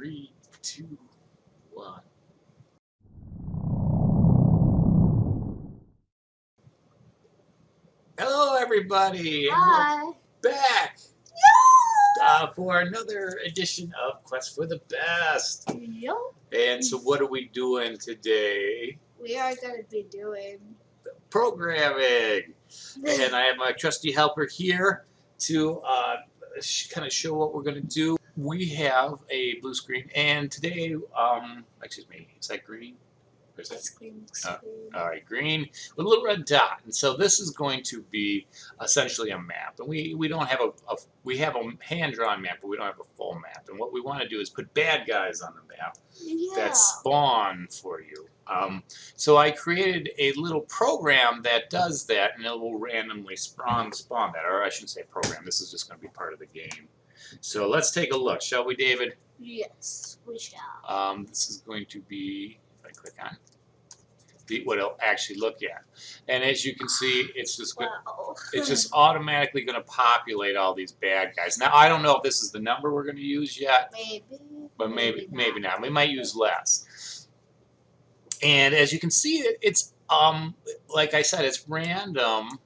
3, 2, 1. Hello, everybody, and Hi. we're back for another edition of Quest for the Best. Yep. And so, what are we doing today? We are going to be doing Programming. And I have my trusty helper here to kind of show what we're going to do. We have a blue screen, and today, excuse me, is that green? Or is that screen. all right, green with a little red dot. And so this is going to be essentially a map. And we don't have we have a hand-drawn map, but we don't have a full map. And what we want to do is put bad guys on the map that spawn for you. So I created a little program that does that, and it will randomly spawn that. Or I shouldn't say program. This is just going to be part of the game. So let's take a look, shall we, David? Yes, we shall. This is going to be, if I click on it, what it'll actually look at. And as you can see, it's just it's just automatically going to populate all these bad guys. Now, I don't know if this is the number we're going to use yet. Maybe. But maybe not. We might use less. And as you can see, it's like I said, it's random,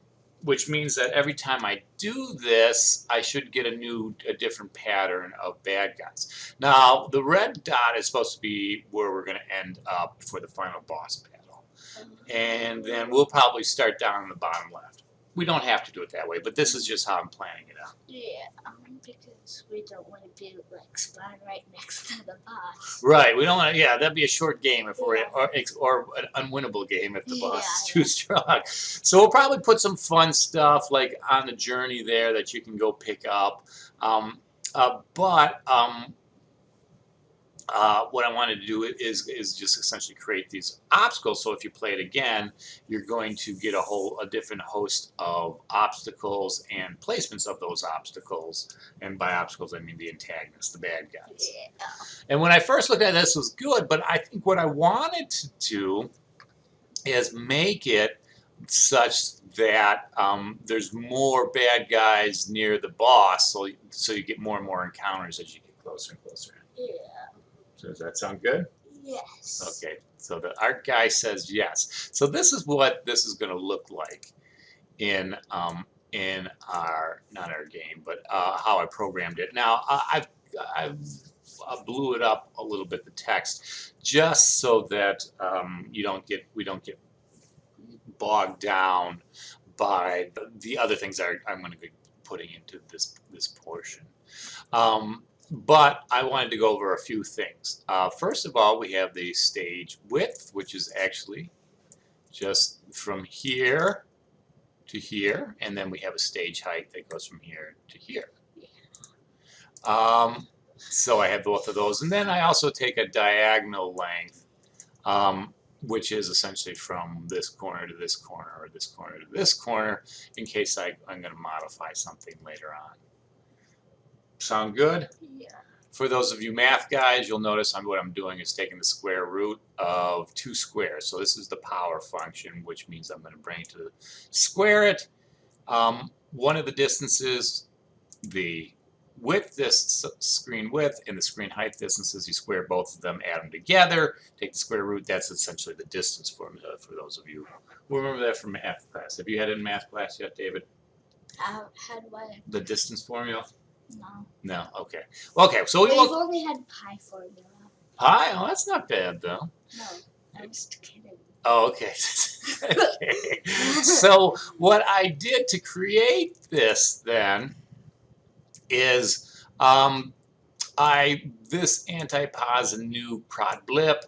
which means that every time I do this, I should get a different pattern of bad guys. Now, the red dot is supposed to be where we're going to end up for the final boss battle. And then we'll probably start down in the bottom left. We don't have to do it that way, but this is just how I'm planning it out. Yeah, because we don't want to be like spawn right next to the boss. Right, we don't want to. Yeah, that'd be a short game if we're or an unwinnable game if the boss is too strong. So we'll probably put some fun stuff like on the journey there that you can go pick up. What I wanted to do is just essentially create these obstacles. So if you play it again, you're going to get a different host of obstacles and placements of those obstacles. And by obstacles, I mean the antagonists, the bad guys. Yeah. And when I first looked at this, it was good. But I think what I wanted to do is make it such that there's more bad guys near the boss, so you get more and more encounters as you get closer and closer. Yeah. So does that sound good? Yes. Okay, so the art guy says yes. So this is what this is going to look like in our, not our game, but how I programmed it. Now I blew it up a little bit, the text, just so that we don't get bogged down by the other things that I'm going to be putting into this portion. But I wanted to go over a few things. First of all, we have the stage width, which is actually just from here to here, and then we have a stage height that goes from here to here. So I have both of those, and then I also take a diagonal length, which is essentially from this corner to this corner, or this corner to this corner, in case I'm going to modify something later on. Sound good? Yeah. For those of you math guys, you'll notice what I'm doing is taking the square root of 2 squares. So this is the power function, which means I'm going to bring it to square it. One of the distances, the width, this screen width, and the screen height distances, you square both of them, add them together, take the square root. That's essentially the distance formula for those of you who remember that from math class. Have you had it in math class yet, David? How do I? The distance formula? No. No. Okay. Okay. So we've only had pi formula. Pi? Oh, that's not bad though. No, I was kidding. Oh, okay. Okay. So what I did to create this then is this antipause and new prod blip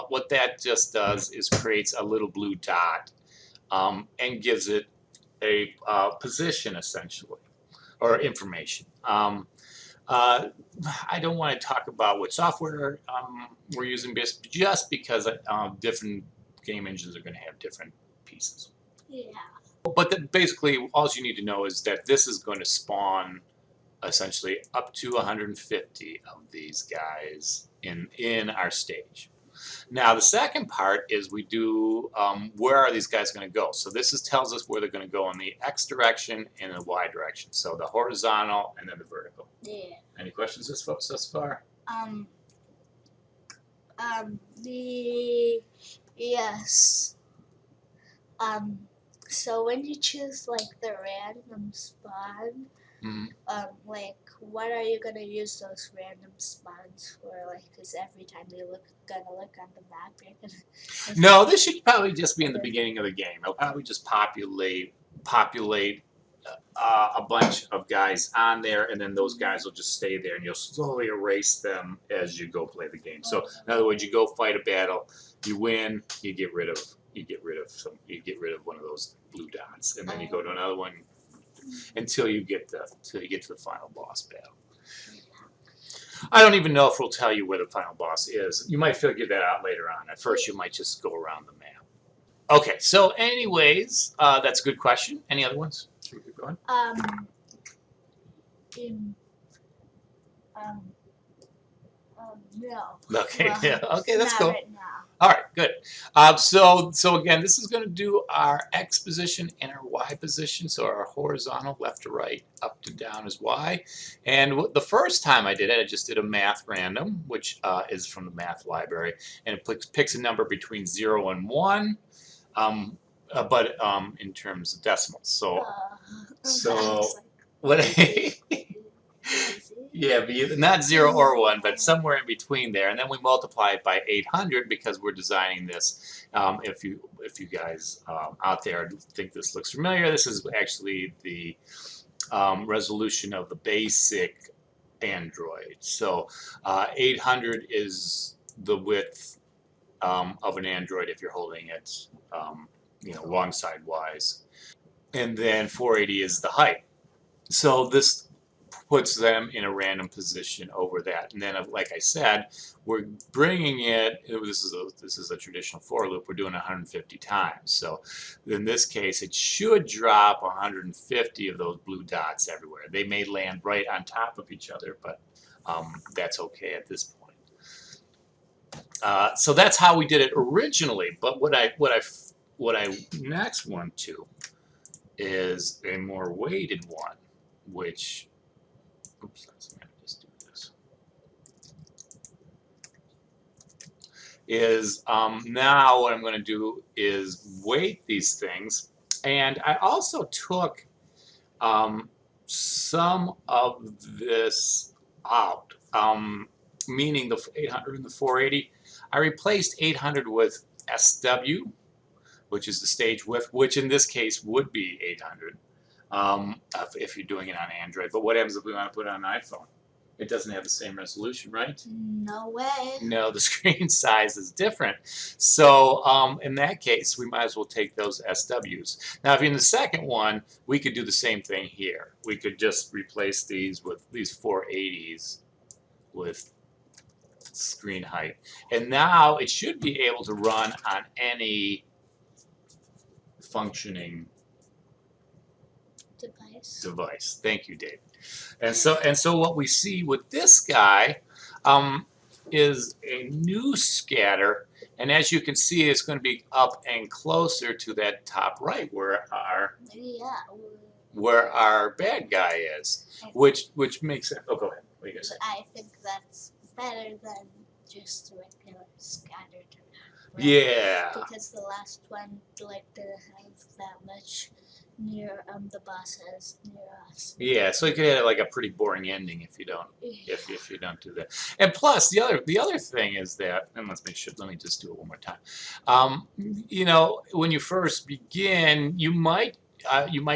what that just does is creates a little blue dot and gives it a position essentially, or information. I don't want to talk about what software we're using just because different game engines are going to have different pieces. Yeah. But basically, all you need to know is that this is going to spawn essentially up to 150 of these guys in our stage. Now, the second part is we do where are these guys going to go? So this tells us where they're going to go in the X direction and the Y direction. So the horizontal and then the vertical. Yeah. Any questions thus far? Yes. So when you choose like the random spawn, Mhm. like what are you gonna use those random spawns for? Like, cause every time they gonna look on the map, you're gonna. No, this should probably just be in the beginning of the game. It'll probably just populate a bunch of guys on there, and then those guys will just stay there, and you'll slowly erase them as you go play the game. So, in other words, you go fight a battle, you win, you get rid of one of those blue dots, and then you go to another one until you get to the final boss battle. I don't even know if we'll tell you where the final boss is. You might figure that out later on. At first, you might just go around the map. Okay, so anyways, that's a good question. Any other ones? Should we keep going? In no. Okay, Well, yeah, okay, that's not cool. right now. All right, good. So again, this is going to do our X position and our Y position. So our horizontal, left to right, up to down is Y. And the first time I did it, I just did a math random, which is from the math library, and it picks a number between 0 and 1. But in terms of decimals. So what? Yeah, but not 0 or 1, but somewhere in between there, and then we multiply it by 800 because we're designing this. If you guys out there think this looks familiar, this is actually the resolution of the basic Android. So 800 is the width of an Android if you're holding it, wrong side wise, and then 480 is the height. So this puts them in a random position over that, and then like I said, we're bringing it. This is a traditional for loop. We're doing 150 times. So in this case, it should drop 150 of those blue dots everywhere. They may land right on top of each other, but that's okay at this point. So that's how we did it originally. But what I next want to is a more weighted one, which, oops, let's just do this. Is now what I'm going to do is weight these things, and I also took some of this out, meaning the 800 and the 480. I replaced 800 with SW, which is the stage width, which in this case would be 800 if you're doing it on Android. But what happens if we want to put it on an iPhone? It doesn't have the same resolution, right? No way. No, the screen size is different. So in that case, we might as well take those SWs. Now, if you're in the second one, we could do the same thing here. We could just replace these with these 480s with screen height. And now it should be able to run on any functioning device. Thank you, Dave. And so what we see with this guy is a new scatter, and as you can see, it's going to be up and closer to that top right where our bad guy is, which makes sense. Oh, go ahead. What are you gonna say? I think that's better than just regular scattered. Right? Yeah. Because the last one didn't have that much near the boss as near us. Yeah, so you could have like a pretty boring ending if you don't if you don't do that. And plus the other thing is that, and let me just do it one more time. When you first begin, you might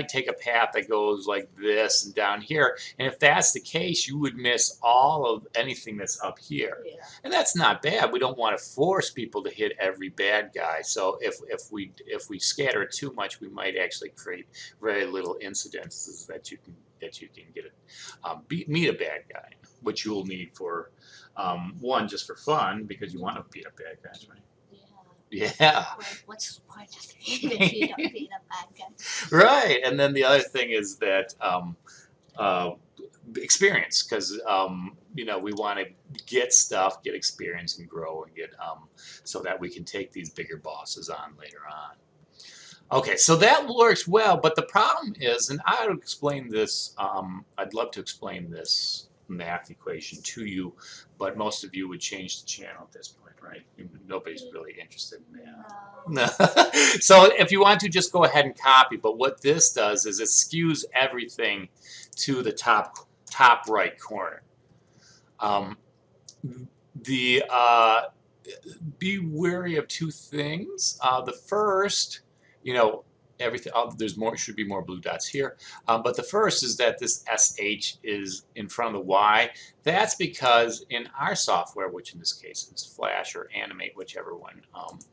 take a path that goes like this and down here, and if that's the case, you would miss all of anything that's up here. Yeah. And that's not bad. We don't want to force people to hit every bad guy. So if we scatter too much, we might actually create very little incidences that you can get meet a bad guy, which you'll need for one, just for fun, because you want to beat up bad guys, right? Yeah. What's the point of it if you don't beat a bad guy? Right, and then the other thing is that experience, because we want to get stuff, get experience, and grow, and get so that we can take these bigger bosses on later on. Okay, so that works well, but the problem is, and I would explain this. I'd love to explain this math equation to you, but most of you would change the channel at this point, right? Nobody's really interested in that. No. So if you want to, just go ahead and copy, but what this does is it skews everything to the top right corner. The be wary of two things. The first, you know, everything. There's more. Should be more blue dots here. But the first is that this SH is in front of the Y. That's because in our software, which in this case is Flash or Animate, whichever one,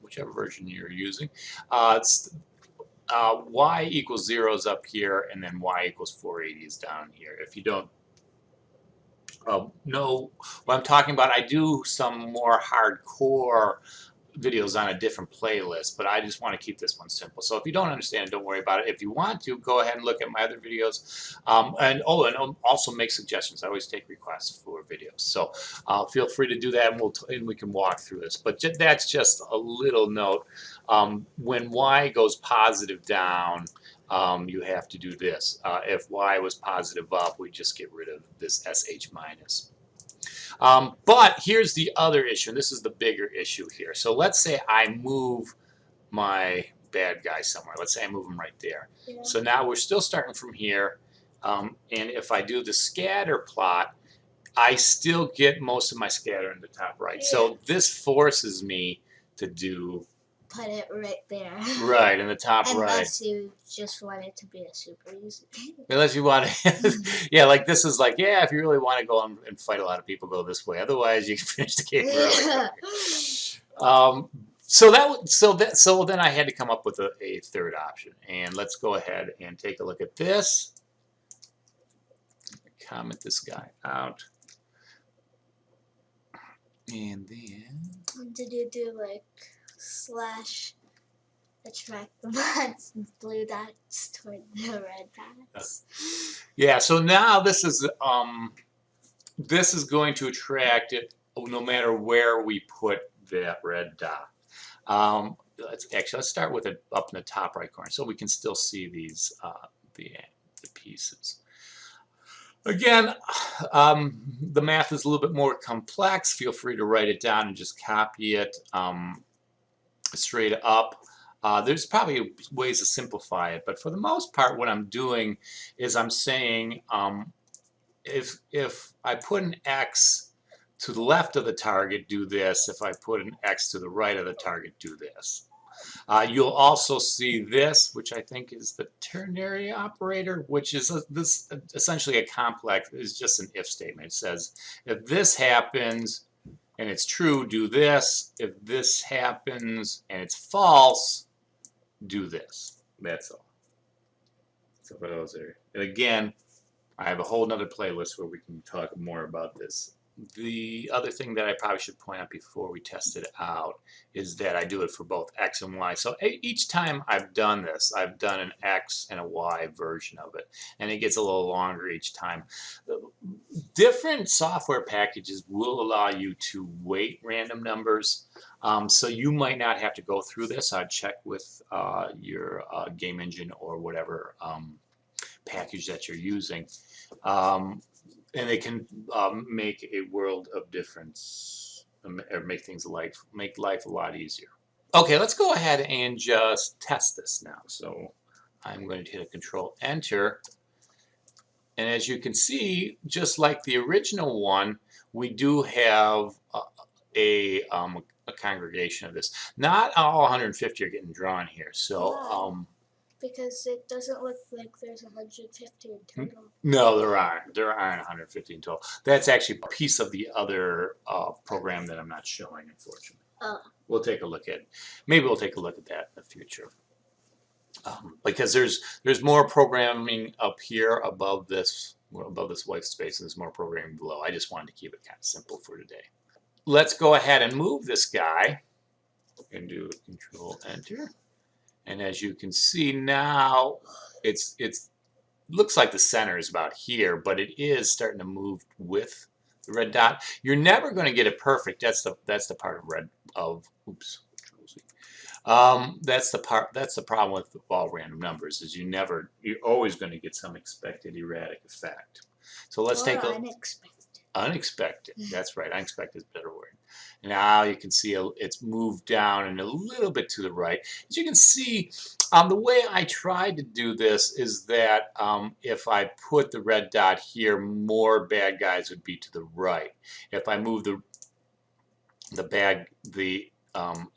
whichever version you're using, Y equals 0 is up here, and then Y equals 480 is down here. If you don't know what I'm talking about, I do some more hardcore videos on a different playlist, but I just want to keep this one simple. So if you don't understand, don't worry about it. If you want to, go ahead and look at my other videos, and also make suggestions. I always take requests for videos, so feel free to do that, and we can walk through this. But that's just a little note. When Y goes positive down, you have to do this. If Y was positive up, we just get rid of this SH minus. But here's the other issue, and this is the bigger issue here. So let's say I move my bad guy somewhere. Let's say I move him right there. Yeah. So now we're still starting from here, and if I do the scatter plot, I still get most of my scatter in the top right. Yeah. So this forces me to do... Put it right there. Right, in the top right. Unless you just want it to be a super easy. Unless you want to, yeah, like this is like, yeah, if you really want to go and fight a lot of people, go this way. Otherwise, you can finish the game really quickly. So then I had to come up with a third option, and let's go ahead and take a look at this. Comment this guy out, and then did you do like slash attract the dots and blue dots toward the red dots? Yeah, so now this is going to attract it no matter where we put that red dot. Let's start with it up in the top right corner so we can still see these the pieces. Again, the math is a little bit more complex. Feel free to write it down and just copy it straight up. There's probably ways to simplify it, but for the most part what I'm doing is I'm saying if I put an X to the left of the target, do this. If I put an X to the right of the target, do this. You'll also see this, which I think is the ternary operator, which is this essentially a complex, is just an if statement. It says if this happens and it's true, do this. If this happens and it's false, do this. That's all. So for those are, and again, I have a whole nother playlist where we can talk more about this. The other thing that I probably should point out before we test it out is that I do it for both X and Y. So each time I've done this, I've done an X and a Y version of it, and it gets a little longer each time. Different software packages will allow you to weight random numbers, so you might not have to go through this. I'd check with your game engine or whatever package that you're using. And it can make a world of difference, or make life a lot easier. Okay, let's go ahead and just test this now. So I'm going to hit a Control Enter, and as you can see, just like the original one, we do have a congregation of this. Not all 150 are getting drawn here, so. Because it doesn't look like there's 150 in total. No, there aren't 150 in total. That's actually a piece of the other program that I'm not showing, unfortunately. Oh. We'll take a look at, maybe we'll take a look at that in the future. Because there's more programming up here above this white space, and there's more programming below. I just wanted to keep it kind of simple for today. Let's go ahead and move this guy and do Control Enter. And as you can see now, it's looks like the center is about here, but it is starting to move with the red dot. You're never going to get it perfect. That's the part of that's the problem with all random numbers, is you're always going to get some expected erratic effect. So let's take a unexpected. Unexpected. That's right. Unexpected is a better word. Now you can see it's moved down and a little bit to the right. As you can see, the way I tried to do this is that if I put the red dot here, more bad guys would be to the right. If I move the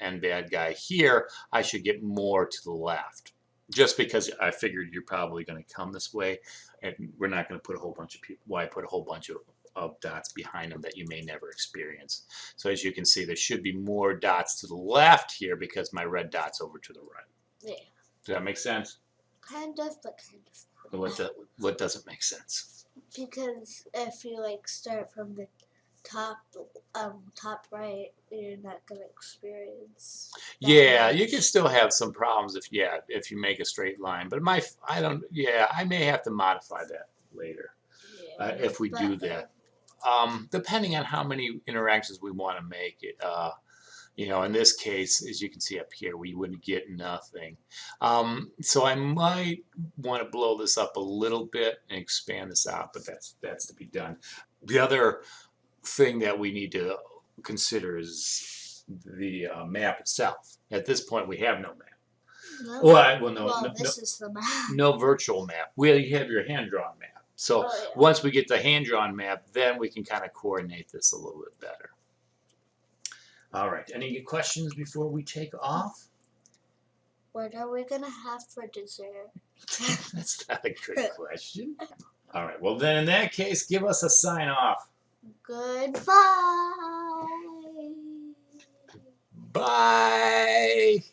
end bad guy here, I should get more to the left. Just because I figured you're probably going to come this way, and we're not going to put a whole bunch of people. Why put a whole bunch of dots behind them that you may never experience. So as you can see, there should be more dots to the left here because my red dot's over to the right. Yeah. Does that make sense? Kind of, but kind of. What doesn't make sense? Because if you like start from the top right, you're not gonna experience. Yeah, you can still have some problems if you make a straight line. But I may have to modify that later if we do that. Depending on how many interactions we want to make it. In this case, as you can see up here, we wouldn't get nothing. So I might want to blow this up a little bit and expand this out, but that's to be done. The other thing that we need to consider is the map itself. At this point, we have no map. No, this is the map. No virtual map. You have your hand-drawn map. So once we get the hand-drawn map, then we can kind of coordinate this a little bit better. All right. Any questions before we take off? What are we going to have for dessert? That's not a good question. All right. Well, then in that case, give us a sign off. Goodbye. Bye.